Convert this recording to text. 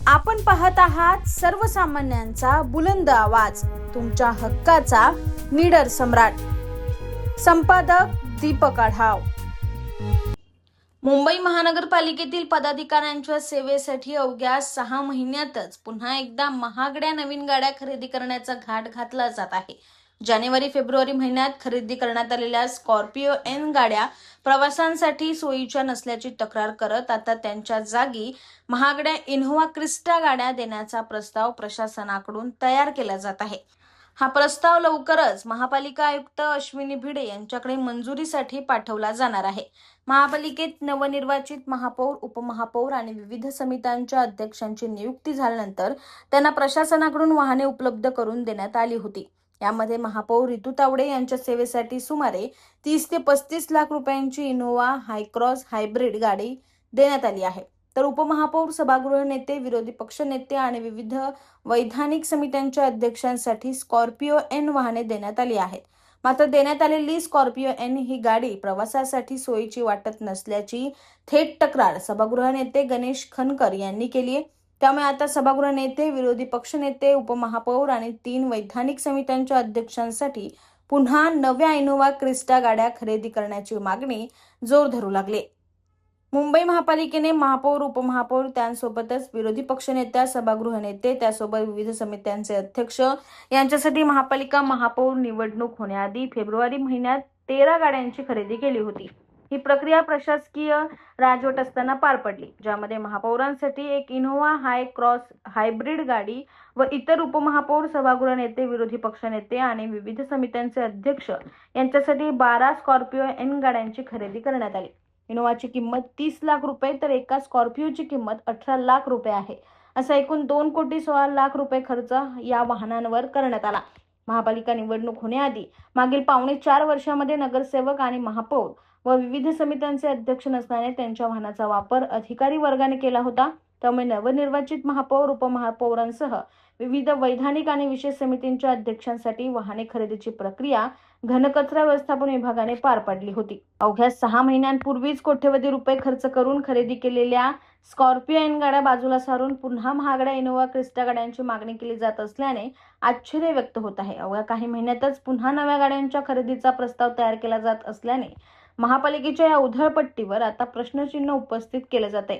आपण पाहत आहात सर्वसामान्यांचा बुलंद आवाज, तुमच्या हक्काचा निडर सम्राट. संपादक दीपक आढाव. मुंबई महानगरपालिकेतील पदाधिकाऱ्यांच्या सेवेसाठी अवघ्या 6 महिन्यातच पुन्हा एकदा महागड्या नवीन गाड्या खरेदी करण्याचा घाट घातला जात आहे. जानेवारी-फेब्रुवारी महिन्यात खरेदी करण्यात आलेल्या स्कॉर्पिओ एन गाड्या प्रवाशांसाठी सोयीच्या नसल्याची तक्रार करत आता त्यांच्या जागी महागड्या इनोव्हा क्रिस्टा गाड्या देण्याचा प्रस्ताव प्रशासनाकडून तयार केला जात आहे. हा प्रस्ताव लवकरच महापालिका आयुक्त अश्विनी भिडे यांच्याकडे मंजुरीसाठी पाठवला जाणार आहे. महापालिकेत नवनिर्वाचित महापौर, उपमहापौर आणि विविध समित्यांच्या अध्यक्षांची नियुक्ती झाल्यानंतर त्यांना प्रशासनाकडून वाहने उपलब्ध करून देण्यात आली होती. यामध्ये महापौर रितू तावडे यांच्या सेवेसाठी सुमारे 30 ते 35 लाख रुपयांची इनोव्हा हायक्रॉस हायब्रिड गाडी देण्यात आली आहे. तर उपमहापौर, सभागृह नेते, विरोधी पक्ष नेते आणि विविध वैधानिक समित्यांच्या अध्यक्षांसाठी स्कॉर्पिओ एन वाहने देण्यात आली आहेत. मात्र देण्यात आलेली स्कॉर्पिओ एन ही गाडी प्रवासासाठी सोयीची वाटत नसल्याची थेट तक्रार सभागृह नेते गणेश खनकर यांनी केली आहे. त्यामुळे आता सभागृह नेते, विरोधी पक्ष नेते, उपमहापौर आणि 3 वैधानिक समित्यांच्या अध्यक्षांसाठी पुन्हा नव्या इनोव्हा क्रिस्टा गाड्या खरेदी करण्याची मागणी जोर धरू लागली. मुंबई महापालिकेने महापौर, उपमहापौर, त्यांसोबतच विरोधी पक्षनेत्या, सभागृह नेते, त्यासोबत विविध समित्यांचे अध्यक्ष यांच्यासाठी महापालिका महापौर निवडणूक होण्याआधी फेब्रुवारी महिन्यात 13 गाड्यांची खरेदी केली होती. ही प्रक्रिया प्रशासकीय राजवट असताना पार पडली, ज्यामध्ये महापौरांसाठी एक इनोव्हा हाय क्रॉस हायब्रिड गाडी व इतर उपमहापौर, सभागृह नेते, विरोधी पक्षनेते आणि विविध समित्यांचे अध्यक्ष यांच्यासाठी 12 स्कॉर्पिओ एन गाड्यांची खरेदी करण्यात आली. इनोव्हाची किंमत 30 लाख रुपये तर एका स्कॉर्पिओची किंमत 18 लाख रुपये आहे. असा एकूण 2,16,00,000 रुपये खर्च या वाहनांवर करण्यात आला. महापालिका निवडणूक होण्याआधी मागील 4.25 वर्षांमध्ये नगरसेवक आणि महापौर व विविध समित्यांचे अध्यक्ष नसल्याने त्यांच्या वाहनाचा वापर अधिकारी वर्गाने केला होता. त्यामुळे नवनिर्वाचित महापौर, उपमहापौरांसह विविध वैधानिक आणि विशेष समितींच्या अध्यक्षांसाठी वाहने खरेदीची प्रक्रिया घनकचरा व्यवस्थापन विभागाने पार पाडली होती. अवघ्या 6 महिन्यांपूर्वीच कोट्यवधी रुपये खर्च करून खरेदी केलेल्या स्कॉर्पिओ एन गाड्या बाजूला सारून पुन्हा महागड्या इनोव्हा क्रिस्टा गाड्यांची मागणी केली जात असल्याने आश्चर्य व्यक्त होत आहे. अवघ्या काही महिन्यातच पुन्हा नव्या गाड्यांच्या खरेदीचा प्रस्ताव तयार केला जात असल्याने महापालिकेच्या या उधळपट्टीवर आता प्रश्नचिन्ह उपस्थित केले जात आहे.